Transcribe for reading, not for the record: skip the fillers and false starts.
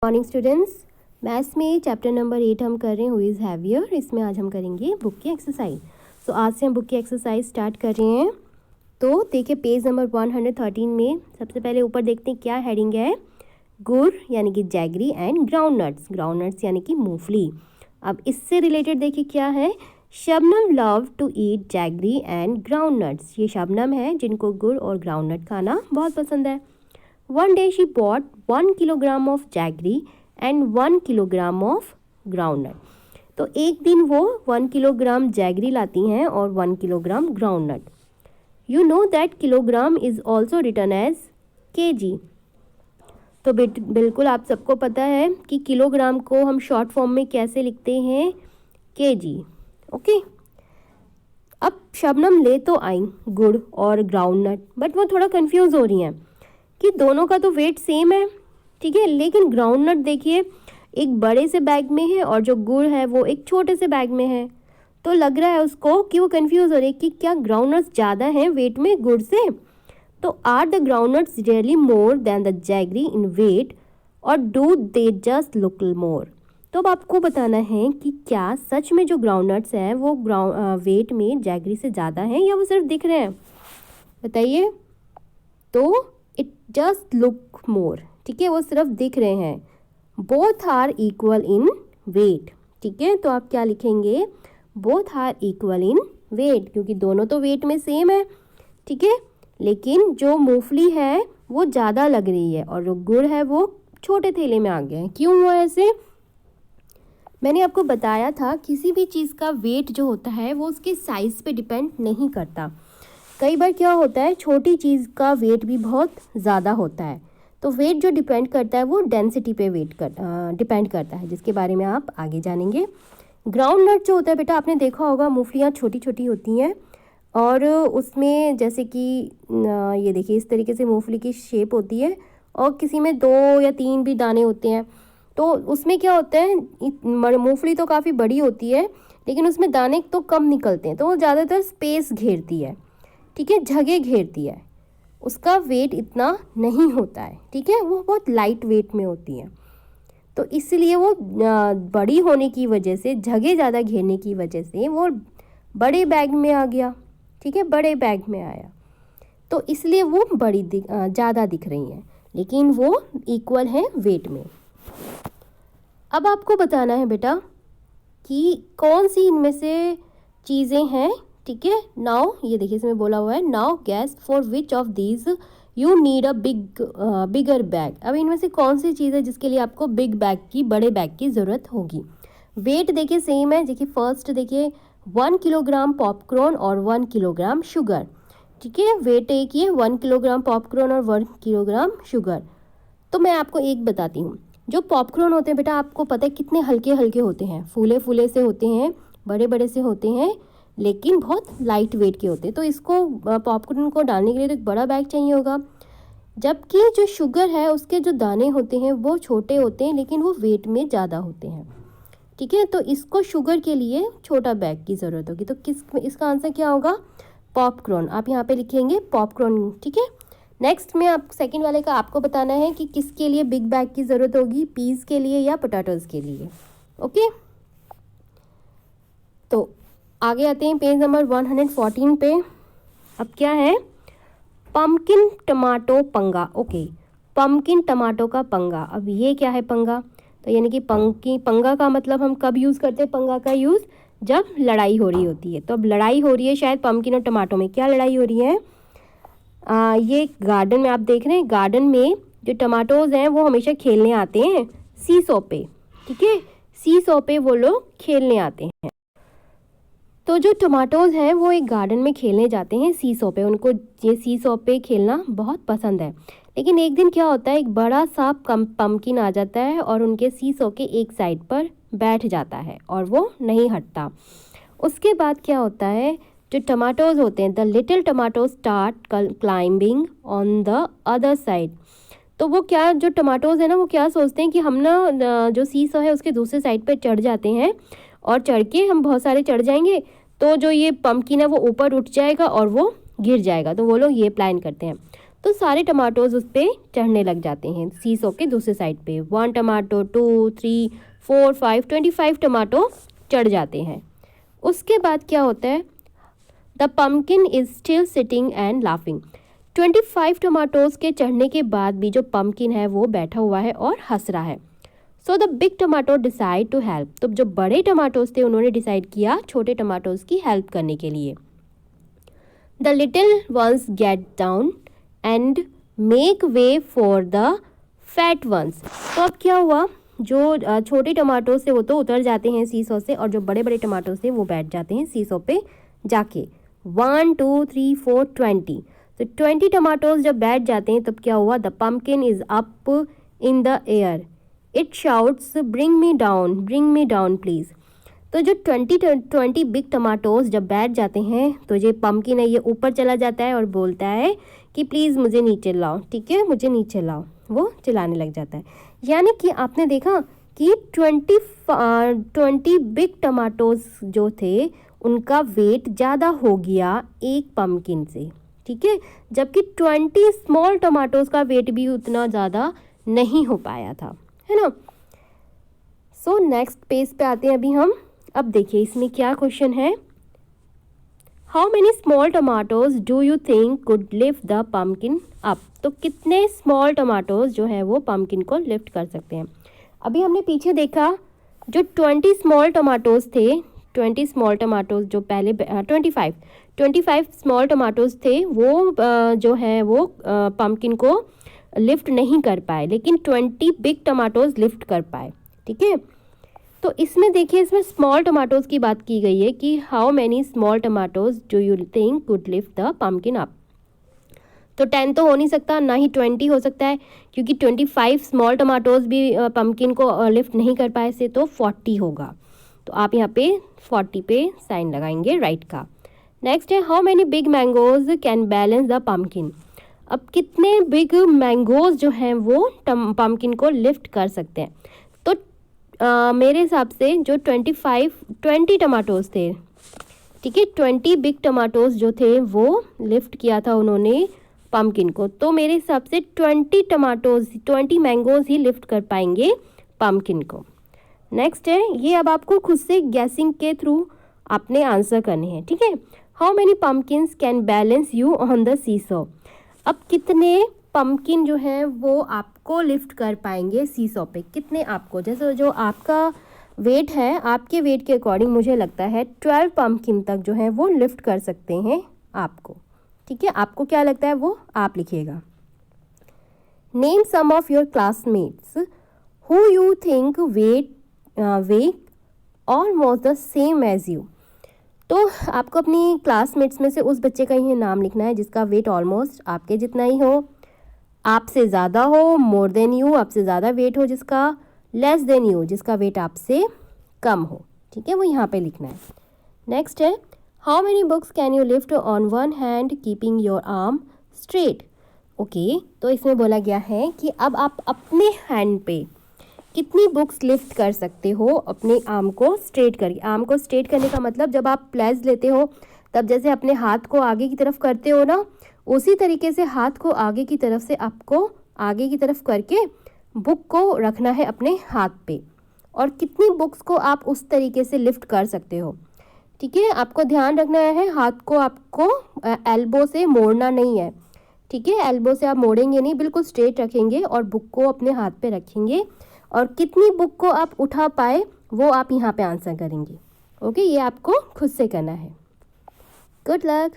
Morning students, maths में chapter number 8 हम कर रहे हैं हु इज़ हैवियर। इसमें आज हम करेंगे बुक की एक्सरसाइज। सो आज से हम बुक की एक्सरसाइज स्टार्ट कर रहे हैं। तो देखिए पेज नंबर 113 में सबसे पहले ऊपर देखते हैं क्या हेडिंग है। गुड़ यानी कि जैगरी एंड ग्राउंड नट्स यानी कि मूंगफली। अब इससे रिलेटेड देखिए क्या है। Shabnam love to eat jaggery and ground nuts. ये शबनम है जिनको गुड़ और ग्राउंड नट खाना बहुत पसंद है। One day she bought 1 kilogram of jaggery and 1 kilogram of groundnut. तो एक दिन वो 1 किलोग्राम जैगरी लाती हैं और 1 kilogram groundnut. You know that kilogram is also written as KG. तो बिल्कुल आप सबको पता है कि किलोग्राम को हम शॉर्ट फॉर्म में कैसे लिखते हैं, केजी। ओके। अब शबनम ले तो आई गुड़ और ग्राउंडनट, बट वो थोड़ा कंफ्यूज हो रही हैं कि दोनों का तो वेट सेम है, ठीक है, लेकिन ग्राउंडनट देखिए एक बड़े से बैग में है और जो गुड़ है वो एक छोटे से बैग में है। तो लग रहा है उसको कि वो कंफ्यूज हो रही है कि क्या ग्राउंडनट्स ज़्यादा हैं वेट में गुड़ से। तो are the groundnuts really more than the jaggery in weight और do they just look more. तो अब आपको बताना है कि क्या सच में जो ग्राउंडनट्स हैं वो वेट में जैगरी से ज़्यादा हैं या वो सिर्फ दिख रहे हैं, बताइए। तो इट जस्ट लुक मोर, ठीक है, वो सिर्फ दिख रहे हैं। Both are equal in weight, ठीक है, तो आप क्या लिखेंगे, both are equal in weight, क्योंकि दोनों तो वेट में सेम है, ठीक है, लेकिन जो मूंगफली है वो ज़्यादा लग रही है और जो गुड़ है वो छोटे थैले में आ गया है। क्यों हुआ ऐसे? मैंने आपको बताया था किसी भी चीज़ का वेट जो होता है वो उसके साइज़ पे डिपेंड नहीं करता। कई बार क्या होता है छोटी चीज़ का वेट भी बहुत ज़्यादा होता है। तो वेट जो डिपेंड करता है वो डेंसिटी पे डिपेंड करता है, जिसके बारे में आप आगे जानेंगे। ग्राउंड नट जो होता है बेटा, आपने देखा होगा मूंगफलियाँ छोटी छोटी होती हैं और उसमें जैसे कि ये देखिए इस तरीके से मूंगफली की शेप होती है और किसी में 2 या 3 भी दाने होते हैं। तो उसमें क्या होता है, मूंगफली तो काफ़ी बड़ी होती है लेकिन उसमें दाने तो कम निकलते हैं, तो वो ज़्यादातर स्पेस घेरती है, ठीक है, जगह घेरती है, उसका वेट इतना नहीं होता है, ठीक है, वो बहुत लाइट वेट में होती है। तो इसलिए वो बड़ी होने की वजह से, जगह ज़्यादा घेरने की वजह से वो बड़े बैग में आ गया, ठीक है, बड़े बैग में आया, तो इसलिए वो बड़ी ज़्यादा दिख रही हैं, लेकिन वो इक्वल है वेट में। अब आपको बताना है बेटा कि कौन सी इनमें से चीज़ें हैं, ठीक है। नाउ ये देखिए इसमें बोला हुआ है now gas for which of these you need a bigger bag. अब इनमें से कौन सी चीज़ है जिसके लिए आपको बिग बैग की, बड़े बैग की ज़रूरत होगी। वेट देखिए सेम है, देखिए फर्स्ट देखिए 1 किलोग्राम पॉपकॉर्न और 1 किलोग्राम शुगर, ठीक है, वेट एक ही है, 1 किलोग्राम पॉपकॉर्न और 1 किलोग्राम शुगर। तो मैं आपको एक बताती हूँ, जो पॉपकॉर्न होते हैं बेटा आपको पता है कितने हल्के हल्के होते हैं, फूले फूले से होते हैं, बड़े बड़े से होते हैं, लेकिन बहुत लाइट वेट के होते हैं। तो इसको पॉपकॉर्न को डालने के लिए तो एक बड़ा बैग चाहिए होगा, जबकि जो शुगर है उसके जो दाने होते हैं वो छोटे होते हैं लेकिन वो वेट में ज़्यादा होते हैं, ठीक है, तो इसको शुगर के लिए छोटा बैग की ज़रूरत होगी। तो इसका आंसर क्या होगा, पॉपकॉर्न। आप यहाँ पे लिखेंगे पॉपकॉर्न, ठीक है। नेक्स्ट में आप सेकेंड वाले का आपको बताना है कि किसके लिए बिग बैग की ज़रूरत होगी, पीस के लिए या पोटैटोज़ के लिए। ओके, तो आगे आते हैं पेज नंबर 114 पे। अब क्या है, पम्पकिन टमाटो पंगा। ओके, पम्पकिन टमाटो का पंगा। अब ये क्या है पंगा, तो यानी कि पंगा का मतलब हम कब यूज़ करते हैं पंगा का यूज़, जब लड़ाई हो रही होती है। तो अब लड़ाई हो रही है शायद पम्पकिन और टमाटो में, क्या लड़ाई हो रही है, ये गार्डन में आप देख रहे हैं, गार्डन में जो टमाटोज़ हैं वो हमेशा खेलने आते हैं सीसॉ पे, ठीक है, सीसॉ पे वो लोग खेलने आते हैं। तो जो टमाटोज़ हैं वो एक गार्डन में खेलने जाते हैं सीसॉ पे, उनको ये सीसॉ पे खेलना बहुत पसंद है। लेकिन एक दिन क्या होता है, एक बड़ा सा पम्पकिन आ जाता है और उनके सीसॉ के एक साइड पर बैठ जाता है और वो नहीं हटता। उसके बाद क्या होता है, जो टमाटोज़ होते हैं, the little tomato start climbing on the other side. तो वो क्या, जो टमाटोज़ है ना वो क्या सोचते हैं कि हम ना जो सीसॉ है उसके दूसरे साइड पर चढ़ जाते हैं और चढ़ के हम बहुत सारे चढ़ जाएंगे तो जो ये पम्पकिन है वो ऊपर उठ जाएगा और वो गिर जाएगा। तो वो लोग ये प्लान करते हैं। तो सारे टमाटोज उस पर चढ़ने लग जाते हैं सीसो के दूसरे साइड पे। 1 टमाटो, 2, 3, 4, 5, 25 टमाटो चढ़ जाते हैं। उसके बाद क्या होता है, the pumpkin is still sitting and laughing. 25 tomatoes के चढ़ने के बाद भी जो पम्पकिन है वो बैठा हुआ है और हंस रहा है। So the big tomato decide to help. तो जो बड़े टमाटोज थे उन्होंने डिसाइड किया छोटे टमाटोज की हेल्प करने के लिए। The little ones get down and make way for the fat ones. तो अब क्या हुआ, जो छोटे टमाटोज थे वो तो उतर जाते हैं सीसो से, और जो बड़े बड़े टमाटोज थे वो बैठ जाते हैं सीसो पे जाके। 1, 2, 3, 4, 20। तो 20 टमाटोज जब बैठ जाते हैं तब क्या हुआ, the pumpkin is up in the air, it shouts bring me down please. तो जो 20 बिग टमाटोज जब बैठ जाते हैं तो ये पम्पकिन है ये ऊपर चला जाता है और बोलता है कि प्लीज़ मुझे नीचे लाओ, ठीक है, मुझे नीचे लाओ। वो चिल्लाने लग जाता है। यानी कि आपने देखा कि 20 बिग टमाटोज जो थे उनका वेट ज़्यादा हो गया एक पम्पकिन से, ठीक है, जबकि 20 स्मॉल टमाटोज का वेट भी उतना ज़्यादा नहीं हो पाया था, है ना। सो नेक्स्ट पेज पे आते हैं अभी हम। अब देखिए इसमें क्या क्वेश्चन है, how many small tomatoes do you think could lift the pumpkin up. तो कितने स्मॉल टमाटोज जो है वो पम्पकिन को लिफ्ट कर सकते हैं। अभी हमने पीछे देखा जो 20 स्मॉल टमाटोज थे, 20 स्मॉल टमाटोज जो पहले 25 स्मॉल टमाटोज थे वो जो है वो पम्पकिन को लिफ्ट नहीं कर पाए, लेकिन 20 बिग टमाटोज लिफ्ट कर पाए, ठीक है। तो इसमें देखिए इसमें स्मॉल टमाटोज की बात की गई है कि how many small tomatoes do you think could lift the pumpkin up. तो 10 तो हो नहीं सकता, ना ही 20 हो सकता है, क्योंकि 25 स्मॉल टमाटोज भी पम्पकिन को लिफ्ट नहीं कर पाए से, तो 40 होगा। तो आप यहाँ पे 40 पे साइन लगाएंगे राइट का। नेक्स्ट है, how many big mangoes can balance the pumpkin. अब कितने बिग मैंगोज जो हैं वो पम्पकिन को लिफ्ट कर सकते हैं। तो मेरे हिसाब से जो 20 टमाटोज थे, ठीक है, 20 बिग टमाटोज जो थे वो लिफ्ट किया था उन्होंने पम्पकिन को। तो मेरे हिसाब से 20 मैंगोज ही लिफ्ट कर पाएंगे पम्पकिन को। नेक्स्ट है, ये अब आपको खुद से गैसिंग के थ्रू आपने आंसर करने हैं, ठीक है। How many pumpkins can balance you on the seesaw. अब कितने पम्पकिन जो है वो आपको लिफ्ट कर पाएंगे सीसो पे, कितने आपको, जैसे जो आपका वेट है आपके वेट के अकॉर्डिंग मुझे लगता है 12 पम्पकिन तक जो है वो लिफ्ट कर सकते हैं आपको, ठीक है। आपको क्या लगता है वो आप लिखिएगा। Name some of your classmates who you think weight almost the same as you. तो आपको अपनी क्लासमेट्स में से उस बच्चे का ही नाम लिखना है जिसका वेट ऑलमोस्ट आपके जितना ही हो, आपसे ज़्यादा हो, मोर देन यू आपसे ज़्यादा वेट हो जिसका, लेस देन यू जिसका वेट आपसे कम हो, ठीक है, वो यहाँ पे लिखना है। नेक्स्ट है, how many books can you lift on one hand keeping your arm straight. Okay, तो इसमें बोला गया है कि अब आप अपने हैंड पे कितनी बुक्स लिफ्ट कर सकते हो अपने आर्म को स्ट्रेट करके। आर्म को स्ट्रेट करने का मतलब जब आप प्लेस लेते हो तब जैसे अपने हाथ को आगे की तरफ करते हो ना, उसी तरीके से हाथ को आगे की तरफ से आपको आगे की तरफ करके बुक को रखना है अपने हाथ पे। और कितनी बुक्स को आप उस तरीके से लिफ्ट कर सकते हो, ठीक है। आपको ध्यान रखना है हाथ को आपको एल्बो से मोड़ना नहीं है, ठीक है। एल्बो से आप मोड़ेंगे नहीं, बिल्कुल स्ट्रेट रखेंगे और बुक को अपने हाथ पे रखेंगे। और कितनी बुक को आप उठा पाए वो आप यहाँ पे आंसर करेंगे। ओके, ये आपको खुद से करना है। Good luck.